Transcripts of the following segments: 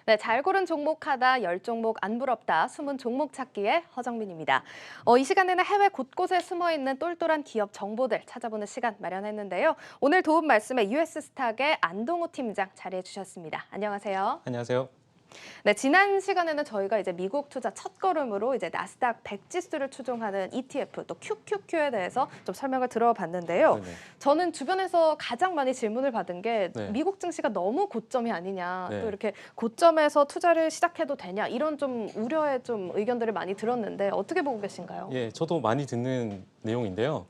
네, 잘 고른 종목 하다 10종목 안 부럽다 숨은 종목 찾기의 허정민입니다. 이 시간에는 해외 곳곳에 숨어있는 똘똘한 기업 정보들 찾아보는 시간 마련했는데요. 오늘 도움 말씀에 US스탁의 안동호 팀장 자리해 주셨습니다. 안녕하세요. 안녕하세요. 네, 지난 시간에는 저희가 이제 미국 투자 첫걸음으로 이제 나스닥 100 지수를 추종하는 ETF 또 QQQ에 대해서 좀 설명을 들어봤는데요. 네네. 저는 주변에서 가장 많이 질문을 받은 게 네. 미국 증시가 너무 고점이 아니냐, 네. 또 이렇게 고점에서 투자를 시작해도 되냐 이런 좀 우려의 좀 의견들을 많이 들었는데 어떻게 보고 계신가요? 예, 저도 많이 듣는 내용인데요.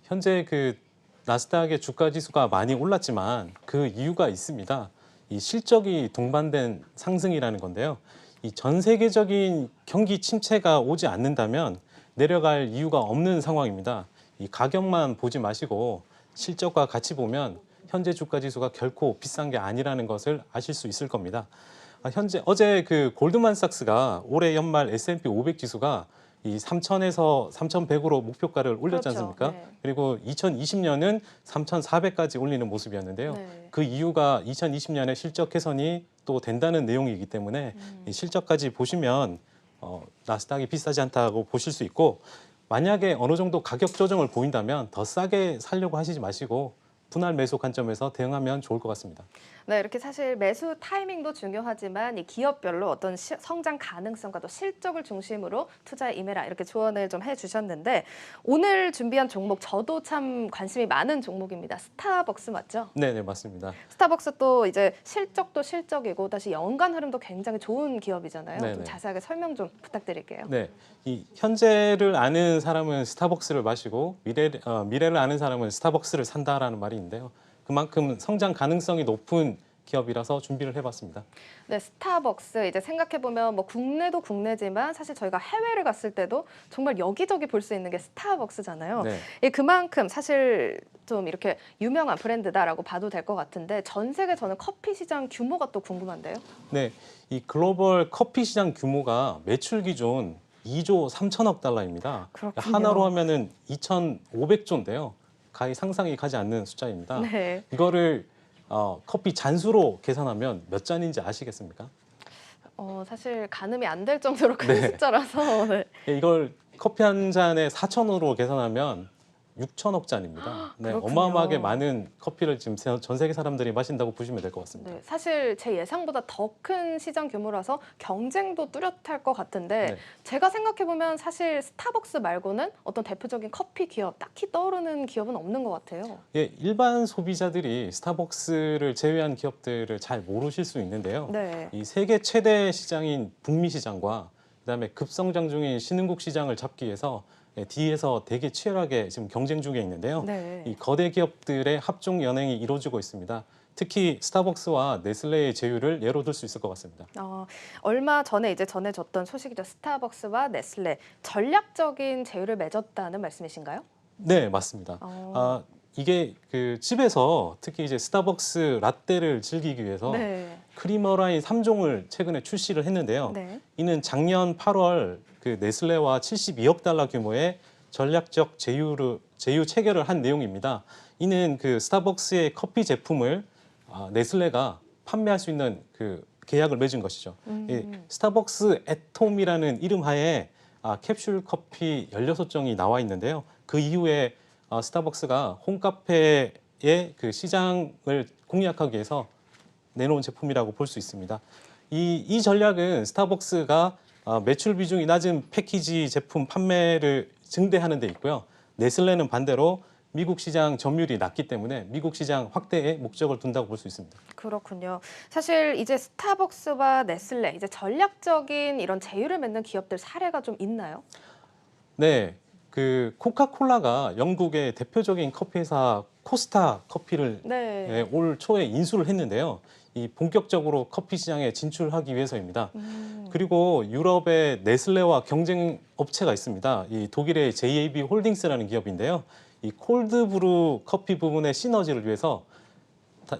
현재 그 나스닥의 주가 지수가 많이 올랐지만 그 이유가 있습니다. 이 실적이 동반된 상승이라는 건데요. 이 전 세계적인 경기 침체가 오지 않는다면 내려갈 이유가 없는 상황입니다. 이 가격만 보지 마시고 실적과 같이 보면 현재 주가 지수가 결코 비싼 게 아니라는 것을 아실 수 있을 겁니다. 어제 그 골드만삭스가 올해 연말 S&P 500 지수가 이 3,000에서 3,100으로 목표가를 올렸지 그렇죠. 않습니까? 네. 그리고 2020년은 3,400까지 올리는 모습이었는데요. 네. 그 이유가 2020년에 실적 개선이 또 된다는 내용이기 때문에 이 실적까지 보시면 나스닥이 비싸지 않다고 보실 수 있고, 만약에 어느 정도 가격 조정을 보인다면 더 싸게 살려고 하시지 마시고 분할 매수 관점에서 대응하면 좋을 것 같습니다. 네, 이렇게 사실 매수 타이밍도 중요하지만 이 기업별로 어떤 성장 가능성과 또 실적을 중심으로 투자에 임해라 이렇게 조언을 좀 해주셨는데 오늘 준비한 종목 저도 참 관심이 많은 종목입니다. 스타벅스 맞죠? 네, 맞습니다. 스타벅스 또 이제 실적도 실적이고 다시 연간 흐름도 굉장히 좋은 기업이잖아요. 네네. 좀 자세하게 설명 좀 부탁드릴게요. 네, 이 현재를 아는 사람은 스타벅스를 마시고 미래를 아는 사람은 스타벅스를 산다라는 말이 있는데요. 그만큼 성장 가능성이 높은 기업이라서 준비를 해봤습니다. 네, 스타벅스 이제 생각해 보면 뭐 국내도 국내지만 사실 저희가 해외를 갔을 때도 정말 여기저기 볼 수 있는 게 스타벅스잖아요. 네. 예, 그만큼 사실 좀 이렇게 유명한 브랜드다라고 봐도 될 것 같은데 전 세계 저는 커피 시장 규모가 또 궁금한데요. 네, 이 글로벌 커피 시장 규모가 매출 기준 2조 3천억 달러입니다. 그렇군요. 하나로 하면은 2,500조인데요. 가히 상상이 가지 않는 숫자입니다. 네. 이거를 커피 잔수로 계산하면 몇 잔인지 아시겠습니까? 사실 가늠이 안 될 정도로 큰 네. 숫자라서 네. 예, 이걸 커피 한 잔에 4,000원으로 계산하면 6천억 잔입니다. 네, 그렇군요. 어마어마하게 많은 커피를 지금 전 세계 사람들이 마신다고 보시면 될 것 같습니다. 네, 사실 제 예상보다 더 큰 시장 규모라서 경쟁도 뚜렷할 것 같은데 네. 제가 생각해보면 사실 스타벅스 말고는 어떤 대표적인 커피 기업 딱히 떠오르는 기업은 없는 것 같아요. 예, 일반 소비자들이 스타벅스를 제외한 기업들을 잘 모르실 수 있는데요. 네. 이 세계 최대 시장인 북미 시장과 그다음에 급성장 중인 신흥국 시장을 잡기 위해서 뒤에서 되게 치열하게 지금 경쟁 중에 있는데요. 네. 이 거대 기업들의 합종 연행이 이루어지고 있습니다. 특히 스타벅스와 네슬레의 제휴를 예로 들 수 있을 것 같습니다. 얼마 전에 이제 전해졌던 소식이죠. 스타벅스와 네슬레 전략적인 제휴를 맺었다는 말씀이신가요? 네, 맞습니다. 이게 그 집에서 특히 이제 스타벅스 라떼를 즐기기 위해서 네. 크리머라인 3종을 최근에 출시를 했는데요. 네. 이는 작년 8월 그 네슬레와 72억 달러 규모의 전략적 제휴 체결을 한 내용입니다. 이는 그 스타벅스의 커피 제품을 네슬레가 판매할 수 있는 그 계약을 맺은 것이죠. 이 스타벅스 애톰이라는 이름 하에 캡슐 커피 16종이 나와 있는데요. 그 이후에 스타벅스가 홈카페의 그 시장을 공략하기 위해서 내놓은 제품이라고 볼 수 있습니다. 이 전략은 스타벅스가 매출 비중이 낮은 패키지 제품 판매를 증대하는 데 있고요. 네슬레는 반대로 미국 시장 점유율이 낮기 때문에 미국 시장 확대에 목적을 둔다고 볼 수 있습니다. 그렇군요. 사실 이제 스타벅스와 네슬레 이제 전략적인 이런 제휴를 맺는 기업들 사례가 좀 있나요? 네, 그 코카콜라가 영국의 대표적인 커피 회사 코스타 커피를 네. 올 초에 인수를 했는데요. 이 본격적으로 커피 시장에 진출하기 위해서입니다. 그리고 유럽의 네슬레와 경쟁 업체가 있습니다. 이 독일의 JAB 홀딩스라는 기업인데요. 이 콜드브루 커피 부분의 시너지를 위해서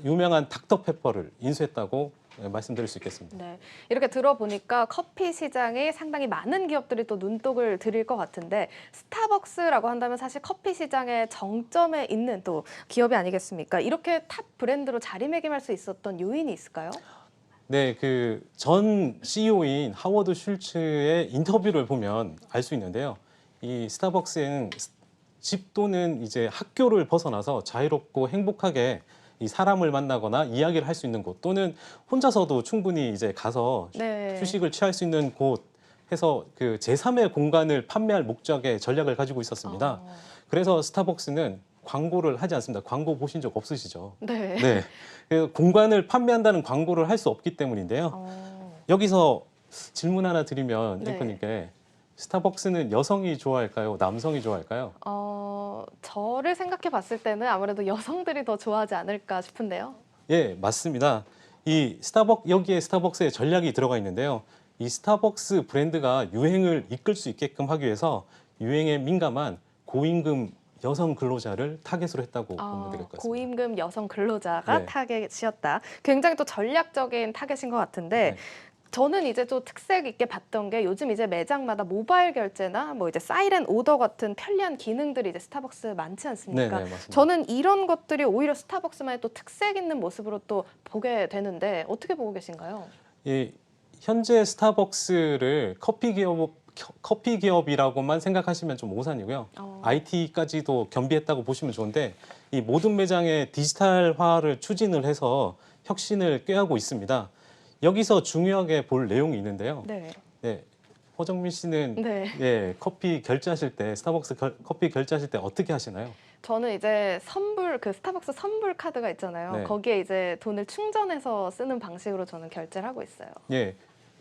유명한 닥터페퍼를 인수했다고 말씀드릴 수 있겠습니다. 네, 이렇게 들어보니까 커피 시장에 상당히 많은 기업들이 또 눈독을 들일 것 같은데 스타벅스라고 한다면 사실 커피 시장의 정점에 있는 또 기업이 아니겠습니까? 이렇게 탑 브랜드로 자리매김할 수 있었던 요인이 있을까요? 네, 그 전 CEO인 하워드 슐츠의 인터뷰를 보면 알 수 있는데요. 이 스타벅스에는 집 또는 이제 학교를 벗어나서 자유롭고 행복하게 이 사람을 만나거나 이야기를 할 수 있는 곳 또는 혼자서도 충분히 이제 가서 네. 휴식을 취할 수 있는 곳 해서 그 제3의 공간을 판매할 목적의 전략을 가지고 있었습니다. 어, 그래서 스타벅스는 광고를 하지 않습니다. 광고 보신 적 없으시죠? 네. 네. 그 공간을 판매한다는 광고를 할 수 없기 때문인데요. 어, 여기서 질문 하나 드리면 네. 앵커님께 스타벅스는 여성이 좋아할까요? 남성이 좋아할까요? 저를 생각해 봤을 때는 아무래도 여성들이 더 좋아하지 않을까 싶은데요. 예, 맞습니다. 여기에 스타벅스의 전략이 들어가 있는데요. 이 스타벅스 브랜드가 유행을 이끌 수 있게끔 하기 위해서 유행에 민감한 고임금 여성 근로자를 타겟으로 했다고 보면 될 것 같습니다. 고임금 여성 근로자가 네. 타겟이었다. 굉장히 또 전략적인 타겟인 것 같은데 네. 저는 이제 또 특색 있게 봤던 게 요즘 이제 매장마다 모바일 결제나 뭐 이제 사이렌 오더 같은 편리한 기능들이 이제 스타벅스 많지 않습니까? 네, 맞습니다. 저는 이런 것들이 오히려 스타벅스만의 또 특색 있는 모습으로 또 보게 되는데 어떻게 보고 계신가요? 이 현재 스타벅스를 커피 기업이라고만 생각하시면 좀 오산이고요. IT까지도 겸비했다고 보시면 좋은데 이 모든 매장의 디지털화를 추진을 해서 혁신을 꾀하고 있습니다. 여기서 중요하게 볼 내용이 있는데요. 네. 네, 허정민 씨는 네. 예, 커피 결제하실 때 커피 결제하실 때 어떻게 하시나요? 저는 이제 그 스타벅스 선불 카드가 있잖아요. 네. 거기에 이제 돈을 충전해서 쓰는 방식으로 저는 결제를 하고 있어요. 예,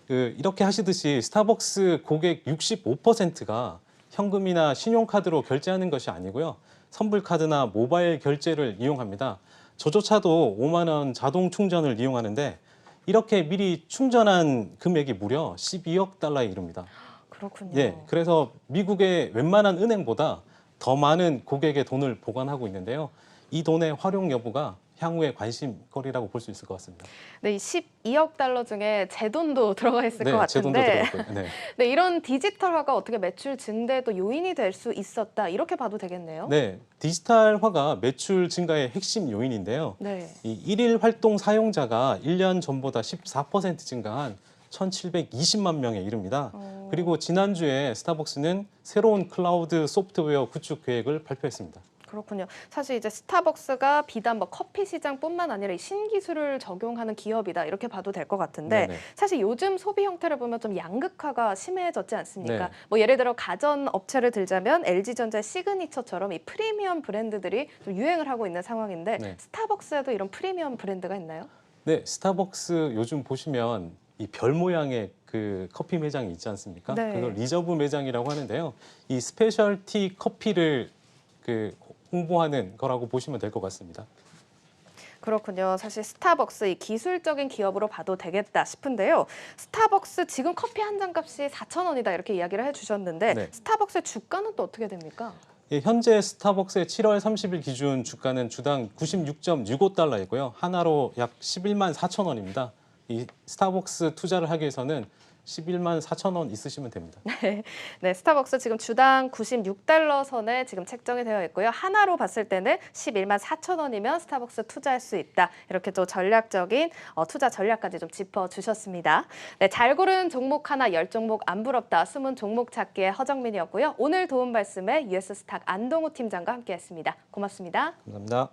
이렇게 하시듯이 스타벅스 고객 65%가 현금이나 신용카드로 결제하는 것이 아니고요. 선불카드나 모바일 결제를 이용합니다. 저조차도 5만 원 자동 충전을 이용하는데 이렇게 미리 충전한 금액이 무려 12억 달러에 이릅니다. 그렇군요. 예, 그래서 미국의 웬만한 은행보다 더 많은 고객의 돈을 보관하고 있는데요. 이 돈의 활용 여부가 향후의 관심거리라고 볼 수 있을 것 같습니다. 네, 이 12억 달러 중에 제 돈도 들어가 있을 것 제 돈도 같은데 들어갔고요. 네. 네, 이런 디지털화가 어떻게 매출 증대에도 요인이 될 수 있었다 이렇게 봐도 되겠네요. 네, 디지털화가 매출 증가의 핵심 요인인데요. 네. 이 일일 활동 사용자가 1년 전보다 14% 증가한 1,720만 명에 이릅니다. 그리고 지난주에 스타벅스는 새로운 클라우드 소프트웨어 구축 계획을 발표했습니다. 그렇군요. 사실 이제 스타벅스가 비단 뭐 커피 시장뿐만 아니라 이 신기술을 적용하는 기업이다 이렇게 봐도 될 것 같은데 네네. 사실 요즘 소비 형태를 보면 좀 양극화가 심해졌지 않습니까? 네. 뭐 예를 들어 가전 업체를 들자면 LG전자 시그니처처럼 이 프리미엄 브랜드들이 좀 유행을 하고 있는 상황인데 네. 스타벅스에도 이런 프리미엄 브랜드가 있나요? 네, 스타벅스 요즘 보시면 이 별 모양의 그 커피 매장이 있지 않습니까? 네. 그걸 리저브 매장이라고 하는데요. 이 스페셜티 커피를 그 홍보하는 거라고 보시면 될 것 같습니다. 그렇군요. 사실 스타벅스 이 기술적인 기업으로 봐도 되겠다 싶은데요. 스타벅스 지금 커피 한 잔 값이 4,000원이다 이렇게 이야기를 해주셨는데 네. 스타벅스의 주가는 또 어떻게 됩니까? 예, 현재 스타벅스의 7월 30일 기준 주가는 주당 96.65달러이고요. 하나로 약 11만 4천 원입니다. 이 스타벅스 투자를 하기 위해서는 11만 4천 원 있으시면 됩니다. 네, 스타벅스 지금 주당 96달러 선에 지금 책정이 되어 있고요. 하나로 봤을 때는 11만 4천 원이면 스타벅스 투자할 수 있다. 이렇게 또 전략적인 투자 전략까지 좀 짚어주셨습니다. 네, 잘 고른 종목 하나 10종목 안 부럽다. 숨은 종목 찾기의 허정민이었고요. 오늘 도움 말씀에 US스탁 안동우 팀장과 함께했습니다. 고맙습니다. 감사합니다.